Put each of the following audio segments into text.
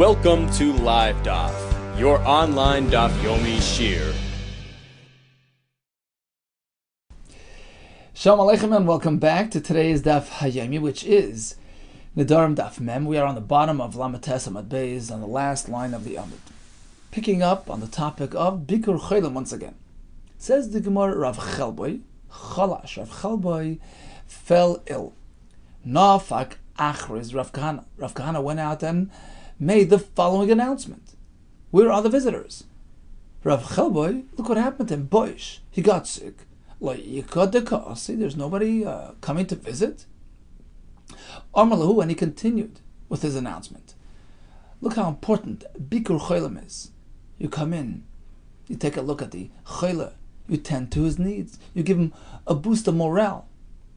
Welcome to Live Daf, your online Daf Yomi Shir. Shalom Aleichem and welcome back to today's Daf Hayomi, which is Nedarim Daf Mem. We are on the bottom of Lamates Amad Beis, on the last line of the Amud. Picking up on the topic of Bikur Cholim once again. Says the Gemara, Rav Chelboy, Chalash, Rav Chelboy fell ill. Nafak Achriz Rav Kahana. Rav Kahana went out and made the following announcement. Where are the visitors? Rav Chelboy, look what happened to him. Boish, he got sick. See, there's nobody coming to visit. Armalahu, and he continued with his announcement. Look how important Bikur Cholim is. You come in, you take a look at the Cholim, you tend to his needs, you give him a boost of morale.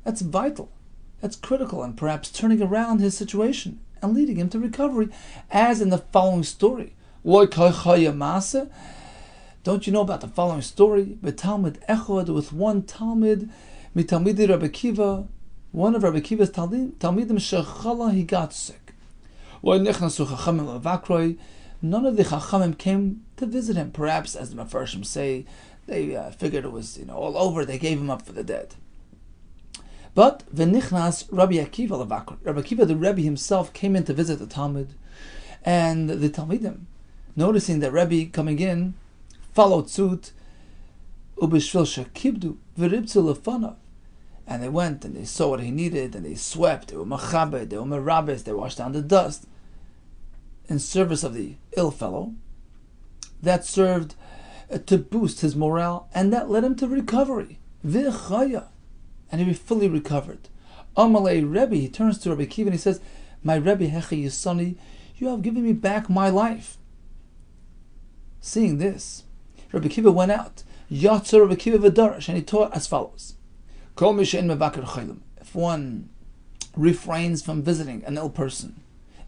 That's vital, that's critical, and perhaps turning around his situation and leading him to recovery, as in the following story. Don't you know about the following story? Talmud Echad, with one Talmud, Mitalmidi Rabbi Kiva, one of Rabbi Kiva's Talmidim Shechala, he got sick. None of the Chachamim came to visit him. Perhaps, as the Mefarshim say, they figured it was all over. They gave him up for the dead. But v'nichnas Rabbi Akiva levakra. Rabbi Akiva, the Rebbe himself, came in to visit the Talmud, and the Talmidim, noticing that Rebbe coming in, followed suit. Ubishvil shekibdu v'ribtzu lefanav, and they went and they saw what he needed, and they swept. They were machabed, they were merabes, they washed down the dust in service of the ill fellow. That served to boost his morale, and that led him to recovery. V'chaya. And he fully recovered. Amalei Rebbe, he turns to Rabbi Kiva and he says, "My Rebbe Hechi Yisani, you have given me back my life." Seeing this, Rabbi Kiva went out. Yatzer Rabbi Kiva v'darash, and he taught as follows: Kol mi she'en mevaker cholim. If one refrains from visiting an ill person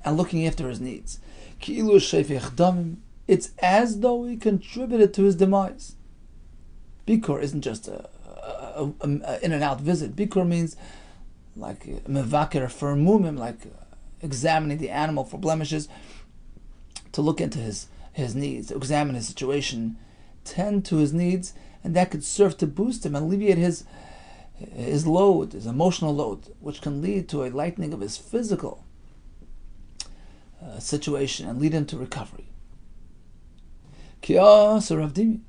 and looking after his needs, ki'ilu shefech damim, it's as though he contributed to his demise. Bikur isn't just a in and out visit. Bikur means like mevaker for mumim, like examining the animal for blemishes, to look into his needs, to examine his situation, tend to his needs, and that could serve to boost him, alleviate his load, his emotional load, which can lead to a lightening of his physical situation and lead him to recovery. Kiyas Rav Dimi.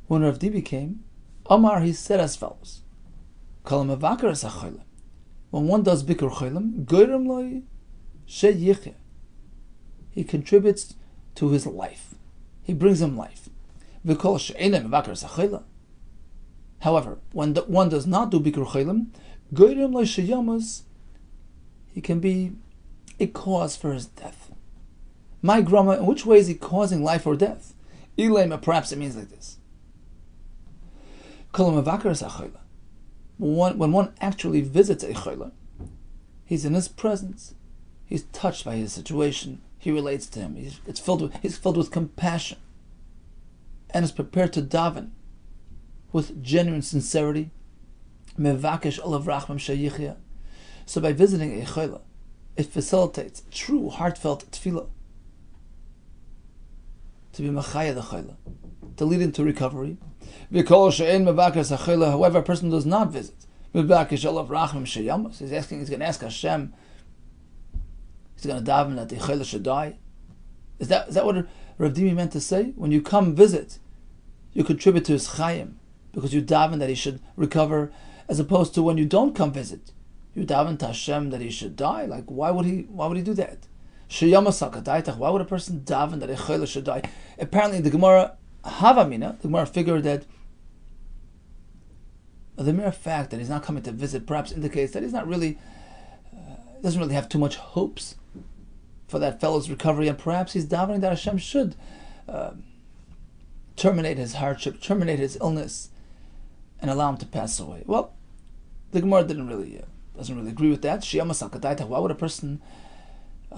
When Rav Dimi came, Omar, he said as follows: when one does Bikur Cholim, he contributes to his life. He brings him life. However, when one does not do Bikur Cholim, he can be a cause for his death. My grandma, in which way is he causing life or death? Perhaps it means like this. When one actually visits a chola, he's in his presence, he's touched by his situation, he relates to him, he's filled with compassion, and is prepared to daven with genuine sincerity. So by visiting a chola, it facilitates true heartfelt tefillah, to be machaya the chola, to lead into recovery. However, a person does not visit, he's going to ask Hashem, he's going to daven that the chola should die. Is that what Rav Dimi meant to say? When you come visit, you contribute to his chayim, because you daven that he should recover, as opposed to when you don't come visit, you daven to Hashem that he should die. Like, why would he do that? Why would a person daven that a chola should die? Apparently, the Gemara Havamina, the Gemara figured that the mere fact that he's not coming to visit perhaps indicates that he's not really, doesn't really have too much hopes for that fellow's recovery, and perhaps he's davening that Hashem should terminate his hardship, terminate his illness, and allow him to pass away. Well, the Gemara doesn't really agree with that. Why would a person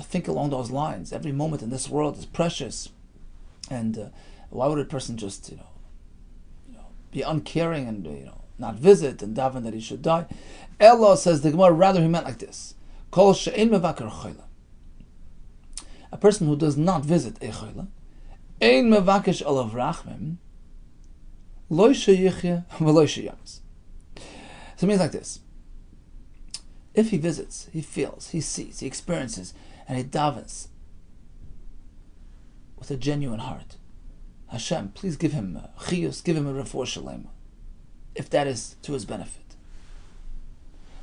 think along those lines? Every moment in this world is precious, and why would a person just be uncaring and not visit and daven that he should die? Allah says the Gemara, rather he meant like this: Kol she'ein mevaker chola. a person who does not visit a choila, ein mevakesh olav rachmim, lo sheyichya v'lo sheyamas. So it means like this. If he visits, he feels, he sees, he experiences, and he davens with a genuine heart, Hashem, please give him chiyus, give him a refuah shalema, if that is to his benefit.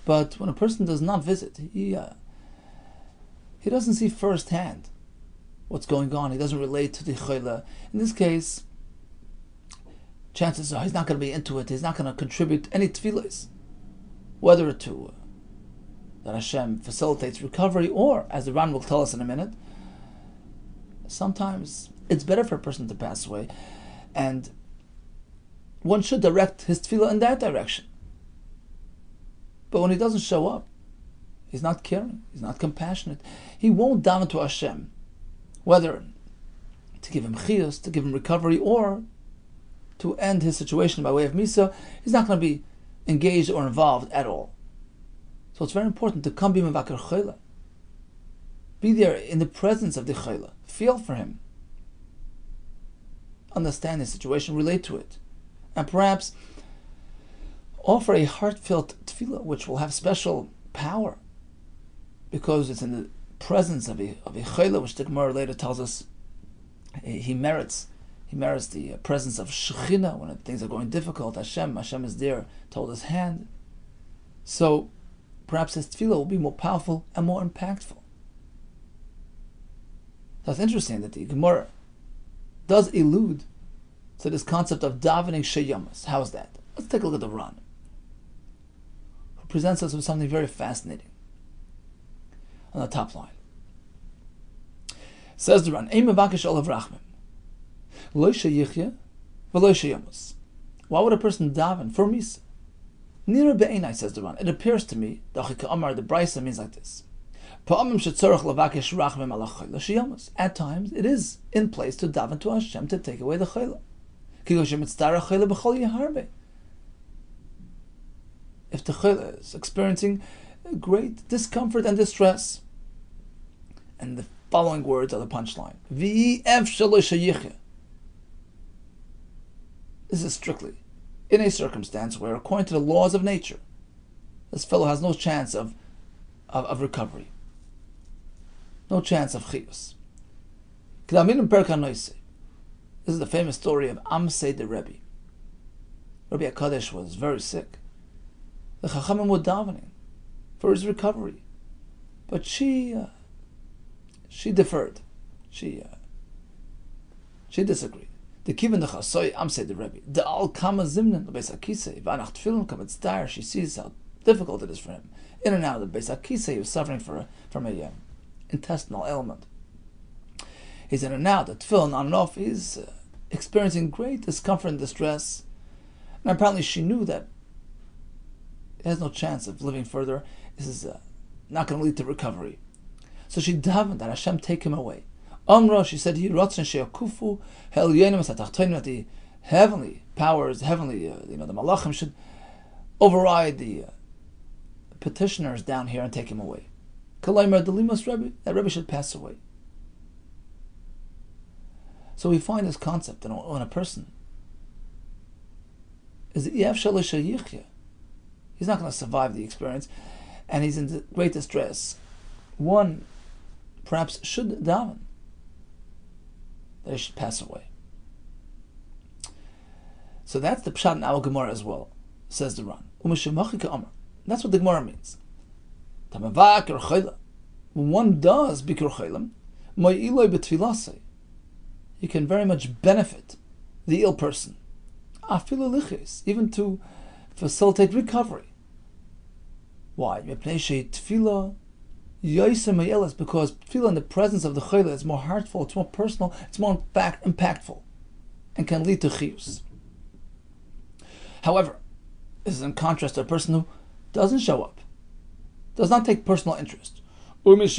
But when a person does not visit, he doesn't see firsthand what's going on. He doesn't relate to the choila. In this case, chances are he's not going to be into it. He's not going to contribute any tefillos, whether to that Hashem facilitates recovery, or, as the Ran will tell us in a minute, sometimes it's better for a person to pass away, and one should direct his tefillah in that direction. But when he doesn't show up, he's not caring, he's not compassionate, he won't daven to Hashem, whether to give him chiyus, to give him recovery, or to end his situation by way of misa. He's not going to be engaged or involved at all. So it's very important to come be mevakar choila. Be there in the presence of the choila. Feel for him. Understand his situation, relate to it. And perhaps offer a heartfelt tefillah, which will have special power, because it's in the presence of a choila, which the Gemara later tells us he merits the presence of Shekhinah when things are going difficult. Hashem is there to hold his hand. So perhaps his tefillah will be more powerful and more impactful. That's interesting that the Gemara does allude to this concept of davening sheyamas. How is that? Let's take a look at the Ran, who presents us with something very fascinating on the top line. Says the Ran, Ein mevakesh olav rachmim, lo sheyichya v'lo sheyamas. Why would a person daven for misa? Nira be'enai, says the Ran. It appears to me, the Brisa means like this. At times, it is in place to daven to Hashem to take away the chayla. If the chayla is experiencing great discomfort and distress, and the following words are the punchline. This is strictly in a circumstance where, according to the laws of nature, this fellow has no chance of recovery, no chance of chiyus. This is the famous story of Amsei the Rebbe. Rabbi HaKadosh was very sick. The Chachamim were davening for his recovery, but she deferred. She disagreed. The kiven the chasoy Amsei the Rebbe. The al kama zimnen the Beis HaKisei v'anach tefillin kamet star. She sees how difficult it is for him. In and out of the Beis HaKisei, he was suffering from a intestinal ailment. He's in and out, the tefillin on and off. He's experiencing great discomfort and distress. And apparently she knew that he has no chance of living further. This is not going to lead to recovery. So she davened that Hashem take him away. Amra, she said, that the heavenly powers, the malachim should override the petitioners down here and take him away. That Rebbe should pass away. So we find this concept that when a person is he's not going to survive the experience, and he's in great distress, one perhaps should daven that he should pass away. So that's the pshat in our Gemara as well, says the Ran. That's what the Gemara means. When one does bikur chaylim, you can very much benefit the ill person, even to facilitate recovery. Why? Because tefillah in the presence of the chayla is more heartful, it's more personal, it's more impactful, and can lead to chiyus. However, this is in contrast to a person who doesn't show up, does not take personal interest. It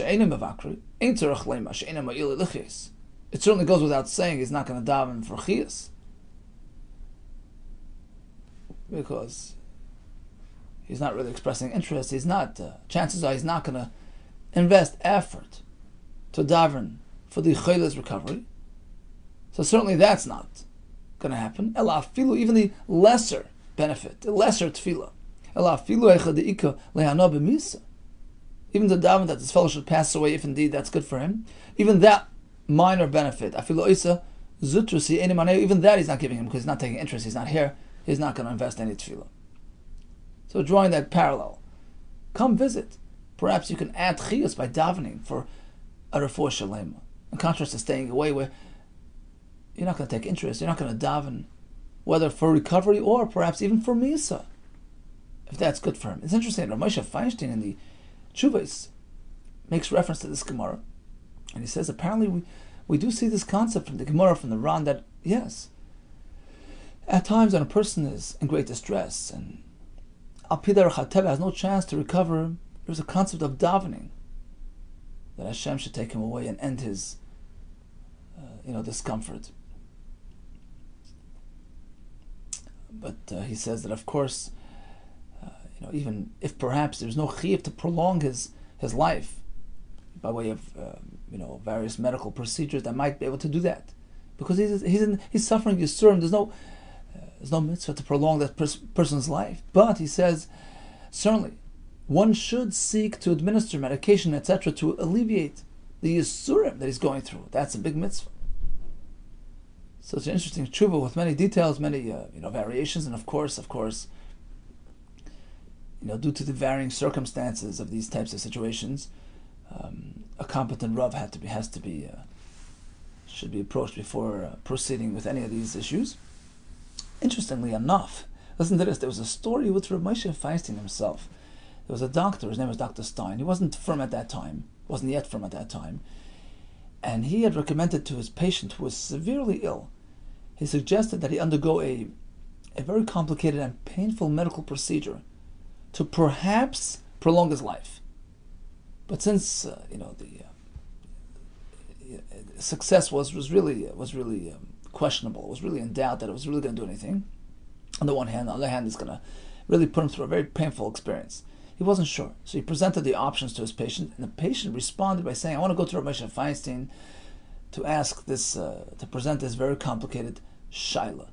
certainly goes without saying he's not going to daven for chiyus, because he's not really expressing interest. He's not. Chances are he's not going to invest effort to daven for the chayla's recovery. So certainly that's not going to happen. Ela afilu, even the lesser benefit, the lesser tefillah. Ela afilu eicha deika lehana b'misa. Even the daven that his fellow should pass away, if indeed that's good for him, even that minor benefit, afilu oisa zutrusi eni maneu, even that he's not giving him because he's not taking interest, he's not here, he's not going to invest any tefillah. So drawing that parallel, come visit. Perhaps you can add chiyus by davening for a refuah shalema, in contrast to staying away where you're not going to take interest, you're not going to daven, whether for recovery or perhaps even for misa, if that's good for him. It's interesting, Rav Moshe Feinstein in the Chuvas makes reference to this Gemara, and he says apparently we do see this concept from the Gemara, from the Ran, that yes, at times when a person is in great distress and Al Pi Derech HaTeva has no chance to recover, there's a concept of davening, that Hashem should take him away and end his discomfort. But he says that of course, even if perhaps there's no chiyuv to prolong his life by way of various medical procedures that might be able to do that, because he's suffering yisurim. There's no mitzvah to prolong that person's life. But he says certainly one should seek to administer medication, etc., to alleviate the yisurim that he's going through. That's a big mitzvah. So it's an interesting tshuva with many details, many variations, and of course, due to the varying circumstances of these types of situations, a competent Rav should be approached before proceeding with any of these issues. Interestingly enough, listen to this. There was a story with Rabbi Moshe Feinstein himself. There was a doctor. His name was Dr. Stein. He wasn't firm at that time. Wasn't yet firm at that time. And he had recommended to his patient who was severely ill, he suggested that he undergo a very complicated and painful medical procedure to perhaps prolong his life. But since the success was really questionable, it was really in doubt that it was really going to do anything. On the one hand, on the other hand, it's going to really put him through a very painful experience. He wasn't sure, so he presented the options to his patient, and the patient responded by saying, "I want to go to Rabbi Moshe Feinstein to ask this, to present this very complicated shaila."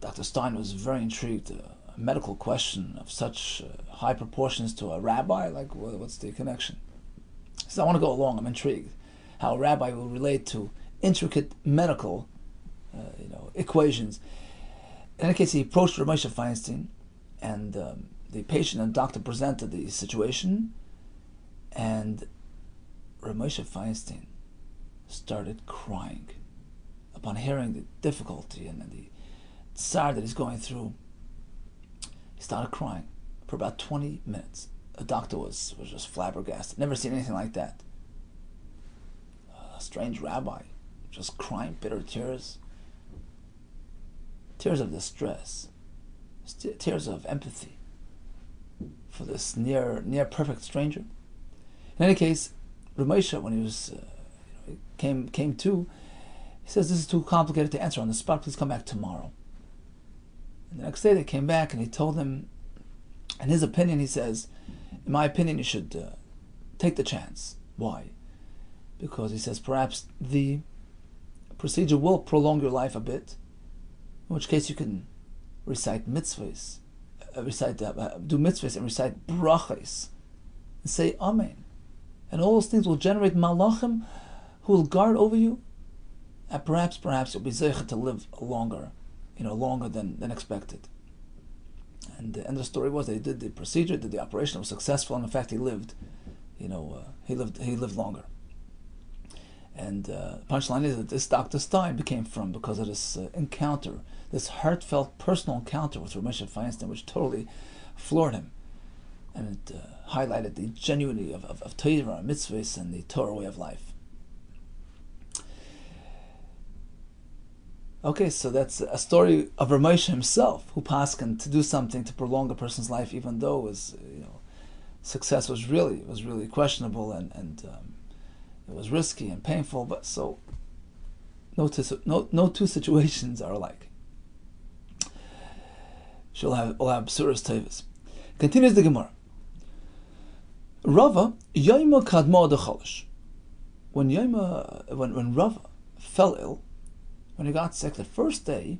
Dr. Stein was very intrigued. A medical question of such high proportions to a rabbi, like what's the connection? He said, "I want to go along. I'm intrigued how a rabbi will relate to intricate medical, equations." In any case, he approached Rabbi Moshe Feinstein, and the patient and doctor presented the situation, and Rabbi Moshe Feinstein started crying upon hearing the difficulty and the tsar that he's going through. He started crying for about 20 minutes. The doctor was just flabbergasted. Never seen anything like that. A strange rabbi, just crying bitter tears. Tears of distress. Tears of empathy for this near perfect stranger. In any case, Rabbi Moshe, when he was came to, he says, "This is too complicated to answer on the spot. Please come back tomorrow." And the next day they came back, and he told them, in his opinion, he says, "In my opinion, you should take the chance." Why? Because he says perhaps the procedure will prolong your life a bit, in which case you can recite mitzvahs, do mitzvahs and recite brachas, and say amen, and all those things will generate malachim who will guard over you, and perhaps you'll be zeicha to live longer than expected. And the end of the story was they did the procedure, did the operation, it was successful, and in fact he lived longer. And punchline is that this Dr. Stein became firm because of this encounter, this heartfelt personal encounter with Rabbi Moshe Feinstein, which totally floored him, and it highlighted the genuinity of Torah, mitzvahs, and the Torah way of life. Okay, so that's a story of Rabbi Moshe himself, who paskened to do something to prolong a person's life, even though it was, success was really questionable and it was risky and painful. But so no two situations are alike. She'll have B'suras Tevis. Continues the Gemara. Rava Yoimo Kadmo de Cholish. when Rav fell ill, when he got sick, the first day,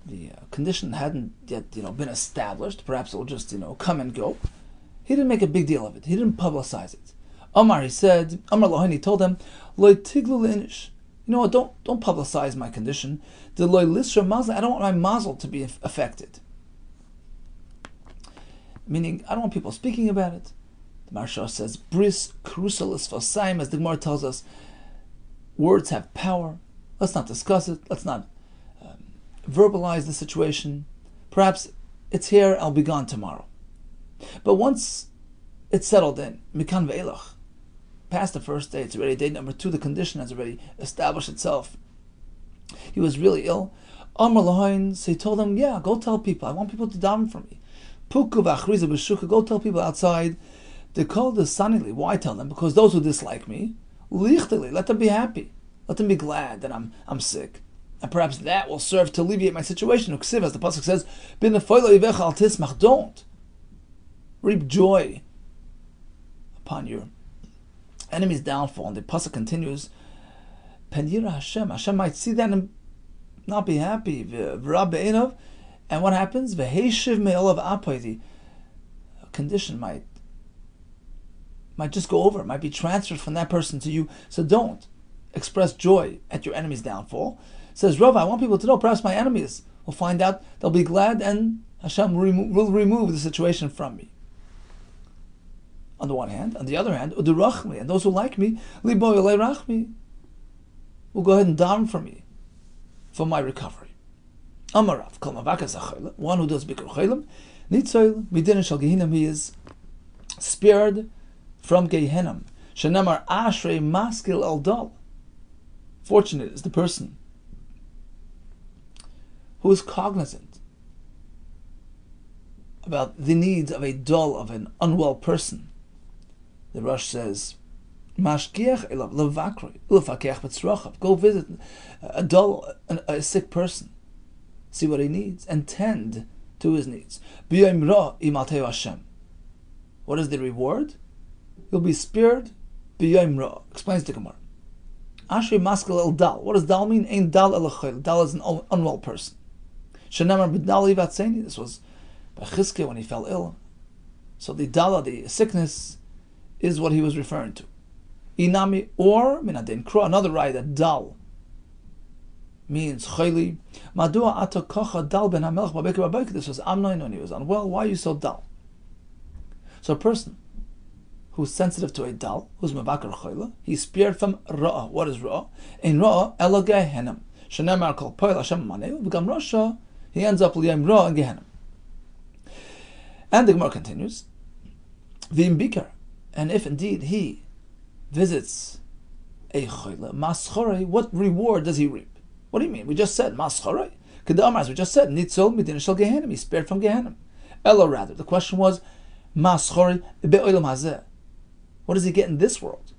the condition hadn't yet been established. Perhaps it will just come and go. He didn't make a big deal of it. He didn't publicize it. He said, he told them, Lo tiglu leinish. You know what? Don't publicize my condition. I don't want my mazel to be affected. Meaning, I don't want people speaking about it. The Maharsha says, Bris crucialis fosaim, as the Gemara tells us, words have power. Let's not discuss it. Let's not verbalize the situation. Perhaps it's here, I'll be gone tomorrow. But once it's settled in, mikan ve'elach, past the first day, it's already day number 2, the condition has already established itself. He was really ill. Amar lahain, so he told them, yeah, go tell people. I want people to daven for me. Puku v'achriza b'shuka, go tell people outside. They call the sanili. Why tell them? Because those who dislike me, lichtili, let them be happy. Let them be glad that I'm sick. And perhaps that will serve to alleviate my situation. Uksiv, as the pasuk says, don't reap joy upon your enemy's downfall. And the pasuk continues, Penira Hashem might see that and not be happy. And what happens? The condition might just go over. It might be transferred from that person to you. So don't express joy at your enemy's downfall. Says Rav, I want people to know, perhaps my enemies will find out, they'll be glad, and Hashem will remove the situation from me. On the one hand. On the other hand, Udurachmi, and those who like me, Libo Yolei Rachmi, will go ahead and daven for me, for my recovery. Amarav, Kol Mavakas HaCholim, one who does Bikur Cholim, Nitzoil, Midin Shal Gehinam, he is spared from Gehinam. Shenamar Ashrei Maskil El Dal. Fortunate is the person who is cognizant about the needs of a dull, of an unwell person. The Rosh says, Mashgiach elav levakroi ulefakech b'tzrochav. Go visit a dull, a sick person, see what he needs, and tend to his needs. B'yom ra imalteu Hashem. What is the reward? You'll be spared. B'yom ra. Explains the Gemara. Ashrei maskil el dal. What does dal mean? Ein dal el achol. Dal is an unwell person. Shenamar b'dal yivatzeni. This was by Chizkiah when he fell ill. So the dala, the sickness, is what he was referring to. Inami, or minadin kro, another right, that dal means chayli. Madua ata kocha dal ben hamelch b'beker b'beker. This was Amnon when he was unwell. Why are you so dull? So a person who's sensitive to a dal, who's mabakar chayla, he's spared from ra'ah. What is ra'ah? In ra'ah, elo gehenim. Shenemar kol poil Hashem maneu, v'gam rasha, he ends up liyam ra'ah in gehenim. And the Gemara continues, v'im bikar, and if indeed he visits a chayla, maschorei, what reward does he reap? What do you mean? We just said, maschorei. Kedamar, as we just said, nitzol midin shel gehenim, he's spared from gehenim. Elo rather, the question was, maschorei be'olam hazeh. What does he get in this world?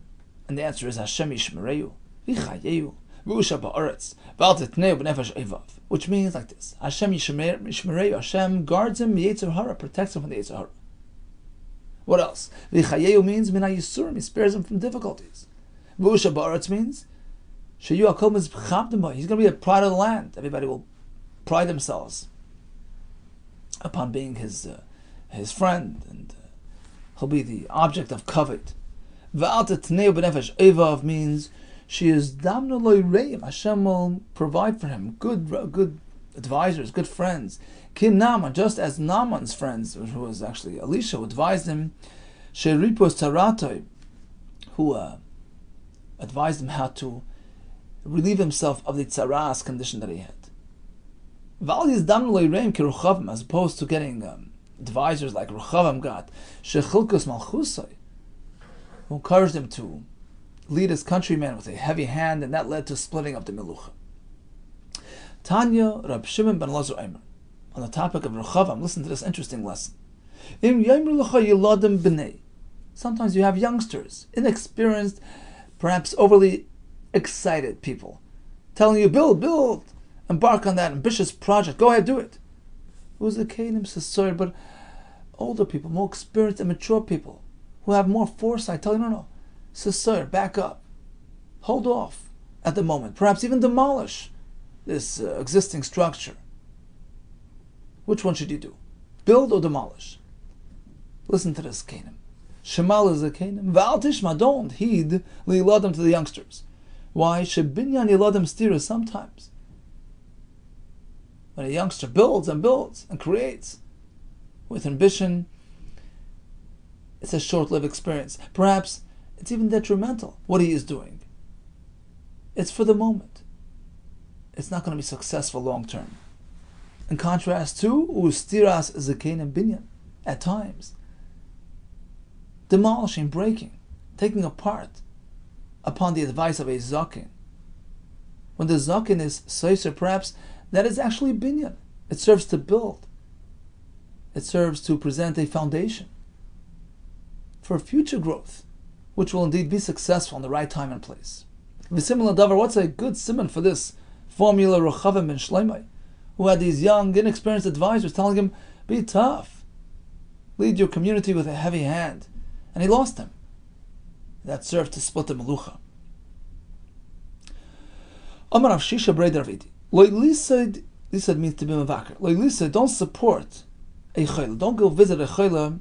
And the answer is Hashem yishmereyu, v'chayeyu, v'usha ba'aretz, v'al titneu b'nefesh evav. Which means like this: Hashem yishmereyu, Hashem guards him, yetzer hara, protects him from the yetzer hara. What else? V'chayeyu means mina yisurim, he spares him from difficulties. V'usha ba'aretz means sheyu hakol mizbchabdem, he's going to be the pride of the land. Everybody will pride themselves upon being his friend, and he'll be the object of covet. V'al titneu b'nefesh evav means she is damnu lo yireim. Hashem will provide for him good advisors, good friends. Kin Naaman, just as Naaman's friends, who was actually Elisha, who advised him, Sheripos Taratoi, who advised him how to relieve himself of the tzaras condition that he had. V'al is damnu lo yireim ki Ruchavim, as opposed to getting advisors like Ruchavam got, Shechilkus Malchusai, who encouraged him to lead his countrymen with a heavy hand, and that led to splitting up the Melucha. Tanya Rab Shimon ben Lazar Eimer. On the topic of Ruchavam, listen to this interesting lesson. Sometimes you have youngsters, inexperienced, perhaps overly excited people, telling you, build, embark on that ambitious project, go ahead, do it. It was the Kenim Sassoir, but older people, more experienced and mature people, who have more foresight, tell you, no. Sisir, back up. Hold off at the moment. Perhaps even demolish this existing structure. Which one should you do? Build or demolish? Listen to this, Canaan. Shemal is a Canaan. V'al tishma, don't heed li'iladim to the youngsters. Why? Shebinyan yiladim stira, sometimes. When a youngster builds and builds and creates with ambition, it's a short-lived experience. Perhaps it's even detrimental, what he is doing. It's for the moment. It's not going to be successful long-term. In contrast to ustiras zakein and binyan, at times, demolishing, breaking, taking apart upon the advice of a zaken. When the zaken is seiser, perhaps that is actually binyan. It serves to build. It serves to present a foundation for future growth, which will indeed be successful in the right time and place. V'simul davar, what's a good simon for this formula? Rochavim ben Shleimai, who had these young, inexperienced advisors telling him, be tough, lead your community with a heavy hand. And he lost them. That served to split the melucha. Amar Rav Shisha Breder Avidi. Lo lisad means to be mevakar. Lo lisad, don't support a chayla. Don't go visit a chayla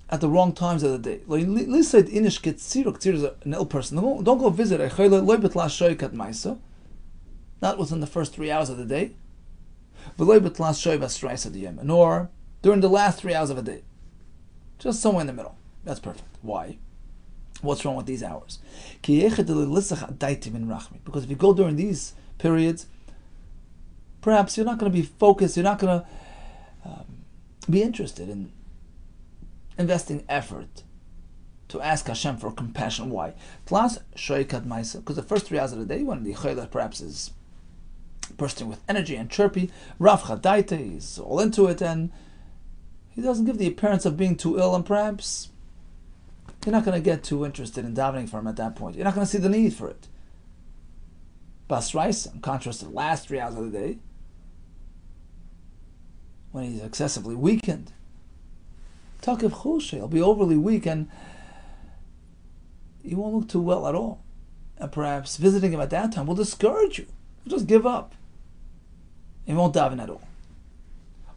at the wrong times of the day. Lo lisad inish ketziruk. Tzir is an ill person. Don't go visit a chayla. Lo betla shoykat maisa. Not within the first 3 hours of the day. V'lo betla shoy basraisa diyem. Nor during the last 3 hours of a day. Just somewhere in the middle. That's perfect. Why? What's wrong with these hours? Because if you go during these periods, perhaps you're not going to be focused, you're not going to be interested in investing effort to ask Hashem for compassion. Why? Because the first 3 hours of the day, when the chayla perhaps is bursting with energy and chirpy, Rav Chadaita is all into it, and he doesn't give the appearance of being too ill, and perhaps you're not going to get too interested in davening for him at that point. You're not going to see the need for it. Basraisa, in contrast to the last 3 hours of the day, when he's excessively weakened, Takiv Choshe, he'll be overly weak and he won't look too well at all. And perhaps visiting him at that time will discourage you. You'll just give up. He won't daven at all.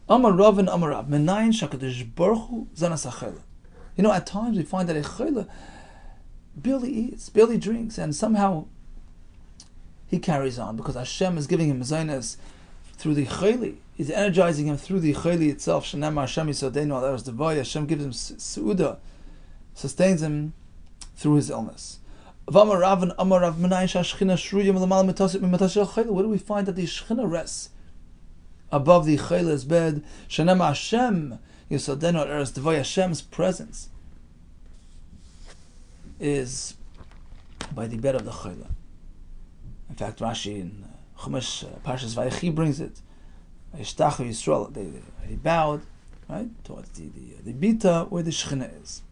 Amar Rav and Amar Rav, Menayin Shakadosh Baruch Hu Zanas HaChayla. You know, at times we find that a chayla barely eats, barely drinks, and somehow he carries on because Hashem is giving him zaynas through the chayli. He's energizing him through the chayli itself. Shenamar Hashem Yisodenu al eretz devaya. Hashem gives him seuda, sustains him through his illness. Where do we find that the Shechina rests above the chayla's bed? Shenamar Hashem Yisodenu al eretz devaya. Hashem's presence is by the bed of the chayla. In fact, Rashi in Chumash Parshas Vayechi brings it. Yishtachu Yisrael, they bowed right towards the bita where the Shechina is.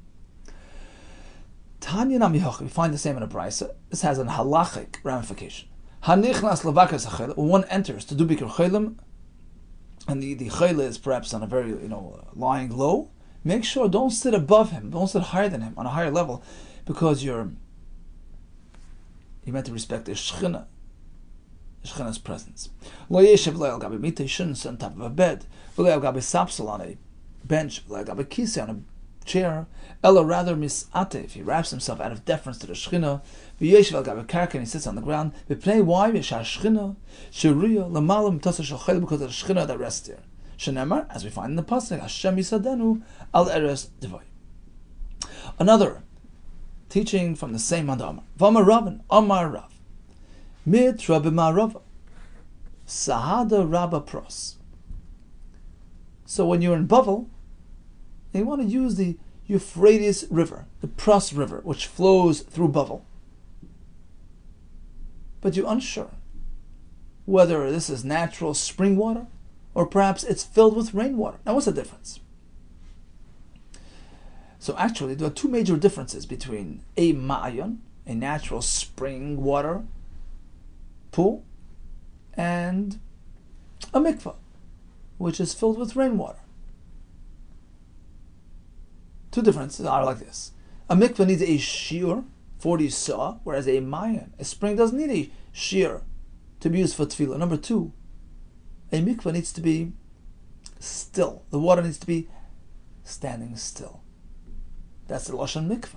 Tanya Namihoch, we find the same in a brisa. This has an halachic ramification. Hanichnas levakas hachayla. When one enters to do bikur chaylim, and the chayla is perhaps on a very lying low, make sure don't sit above him, don't sit higher than him on a higher level, because you're meant to respect the Shechina's presence. Lo yeshev lo gabi mita, you shouldn't sit on top of a bed. Lo gabi sapsel, on a bench. Lo gabi kisi, on a chair. Ella rather misate, if he wraps himself out of deference to the Shechina. V'yeshev al gabi karka, and he sits on the ground. V'pnei why? V'shar Shechina sheruya l'malam mitasa shel chayla, because of the Shechina that rests there. Shenemar, as we find in the pasuk, Hashem Yisadenu al eres devay. Another teaching from the same Amar. V'amar Ravin, Amar Rav. Mit Rabbi Marava. Sahada Rabba Pros. So when you're in Bavel, you want to use the Euphrates River, the Pros River, which flows through Bavel. But you're unsure whether this is natural spring water or perhaps it's filled with rainwater. Now what's the difference? So actually there are two major differences between a ma'ayon, a natural spring water pool, and a mikvah, which is filled with rainwater. Two differences are like this. A mikvah needs a shiur, 40 saw, whereas a mayan, a spring, doesn't need a shear to be used for tefillah. Number two, a mikveh needs to be still. The water needs to be standing still. That's the lashon mikveh.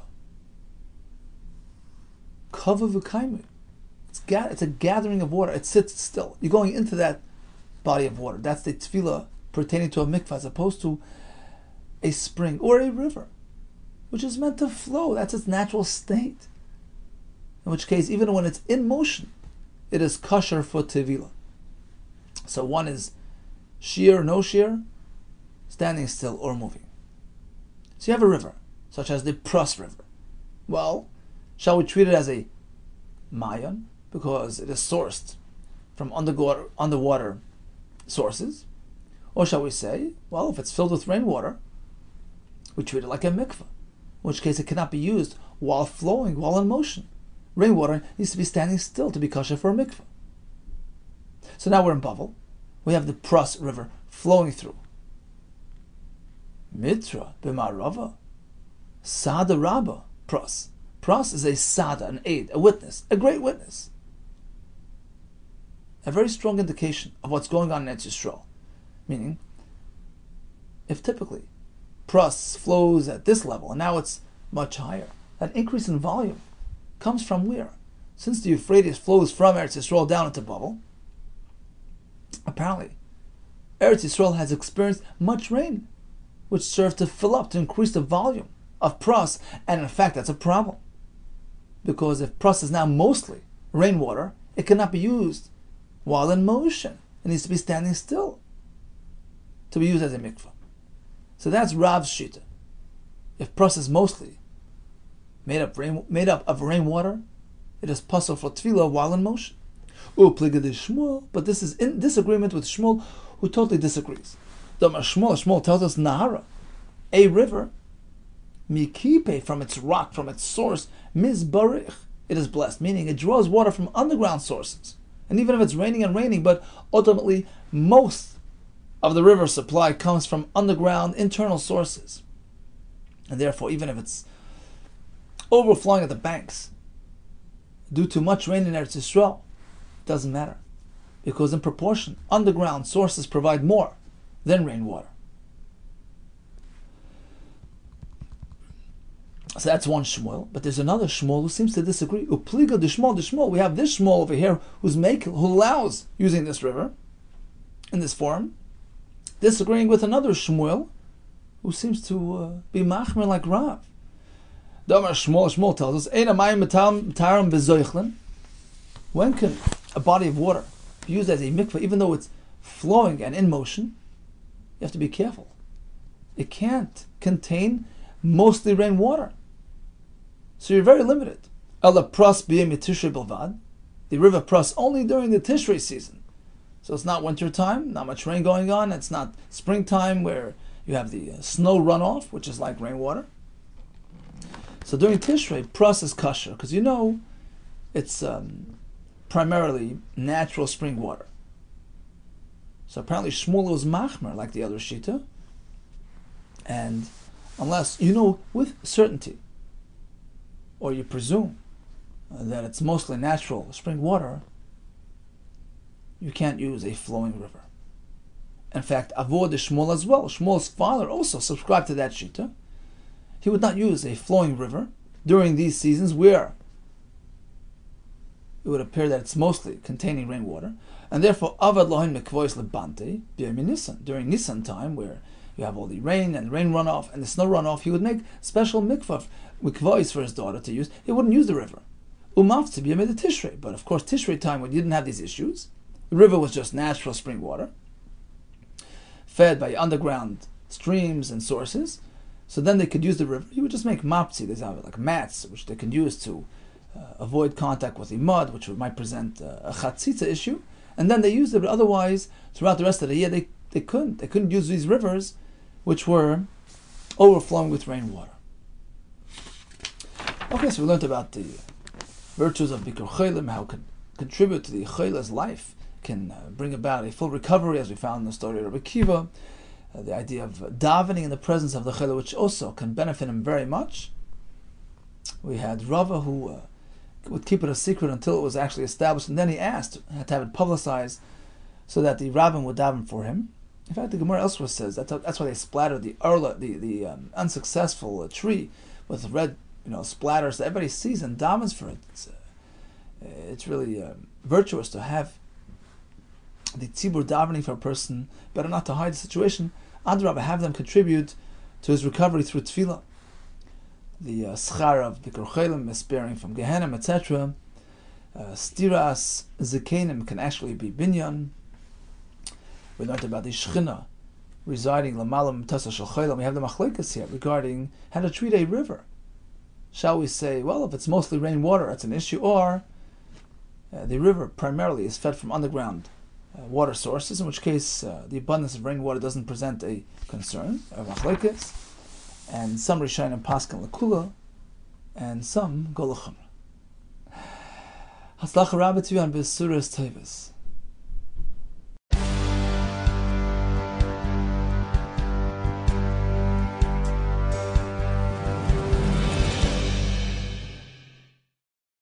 Kava v'kaimu. It's a gathering of water. It sits still. You're going into that body of water. That's the tefillah pertaining to a mikveh, as opposed to a spring or a river, which is meant to flow. That's its natural state. In which case, even when it's in motion, it is kosher for tevilah. So one is shear, no shear, standing still or moving. So you have a river, such as the Pras River. Well, shall we treat it as a mayan, because it is sourced from underwater sources? Or shall we say, well, if it's filled with rainwater, we treat it like a mikveh, in which case it cannot be used while flowing, while in motion. Rainwater needs to be standing still to be kosher for a mikveh. So now we're in Bavel. We have the Pras River flowing through. Mitra b'marava, Sada Rabba, Pras. Pras is a Sada, an aid, a witness, a great witness. A very strong indication of what's going on in Eretz Yisrael. Meaning, if typically Pras flows at this level and now it's much higher, that increase in volume comes from where? Since the Euphrates flows from Eretz Yisrael down into Bavel, apparently Eretz Yisrael has experienced much rain, which served to fill up, to increase the volume of Pras, and in fact that's a problem. Because if Pras is now mostly rainwater, it cannot be used while in motion. It needs to be standing still to be used as a mikveh. So that's Rav's shita. If Pras is mostly made up of rainwater, it is possible for tefillah while in motion. But this is in disagreement with Shmuel, who totally disagrees. Shmuel tells us Nahara, a river, mikipe, from its rock, from its source, mizbarich, it is blessed, meaning it draws water from underground sources. And even if it's raining, but ultimately most of the river supply comes from underground internal sources. And therefore, even if it's overflowing at the banks due to much rain in Eretz Yisrael, it doesn't matter. Because in proportion, underground sources provide more than rainwater. So that's one Shmuel, but there's another Shmuel who seems to disagree. Upliga the Shmuel. We have this Shmuel over here who allows using this river in this form, disagreeing with another Shmuel who seems to be machmer like Rav. Shmuel tells us, when can a body of water be used as a mikveh, even though it's flowing and in motion? You have to be careful. It can't contain mostly rainwater. So you're very limited. The river Pras only during the Tishrei season. So it's not winter time, not much rain going on. It's not springtime where you have the snow runoff, which is like rainwater. So during Tishrei, Pras is kosher, because it's primarily natural spring water. So apparently Shmuel was machmer like the other shita, and unless you know with certainty, or you presume that it's mostly natural spring water, you can't use a flowing river. In fact, Avod is Shmuel as well. Shmuel's father also subscribed to that shita. He would not use a flowing river during these seasons where it would appear that it's mostly containing rainwater, and therefore Avad Lohin Mekvois Lebante Nisan, during Nisan time, where you have all the rain and rain runoff and the snow runoff, he would make special mikvahs for his daughter to use. He wouldn't use the river. Umafti b'yamid Tishrei, but of course Tishrei time when you didn't have these issues, the river was just natural spring water, fed by underground streams and sources. So then they could use the river. He would just make mapzi, they have like mats, which they can use to avoid contact with the mud, which might present a chatzitza issue. And then they used it, but otherwise, throughout the rest of the year, they couldn't. They couldn't use these rivers, which were overflowing with rainwater. Okay, so we learned about the virtues of Bikur Chaylim, how it can contribute to the Chayla's life, can bring about a full recovery, as we found in the story of Rabbi Kiva, the idea of davening in the presence of the Chayla, which also can benefit him very much. We had Rava who would keep it a secret until it was actually established, and then he had to have it publicized so that the rabbin would daven for him. In fact, the Gemara elsewhere says that's why they splattered the unsuccessful tree with red, splatters that everybody sees and davens for it. It's really virtuous to have the tzibur davening for a person. Better not to hide the situation. Adrabah, have them contribute to his recovery through tefillah. The schar of Bikur Cholim, sparing from Gehenna, etc. Stiras Zekenim can actually be binyan. We learned about the Shechina residing Lamalam Tasa Shel Cholim. We have the Machlekes here regarding how to treat a river. Shall we say, well, if it's mostly rainwater, that's an issue, or the river primarily is fed from underground water sources, in which case the abundance of rainwater doesn't present a concern, of Machlekes. And some Rishonim paskin lekula, and some go l'chumra. Hatzlacha Rabbi to you on Besuras Tevis.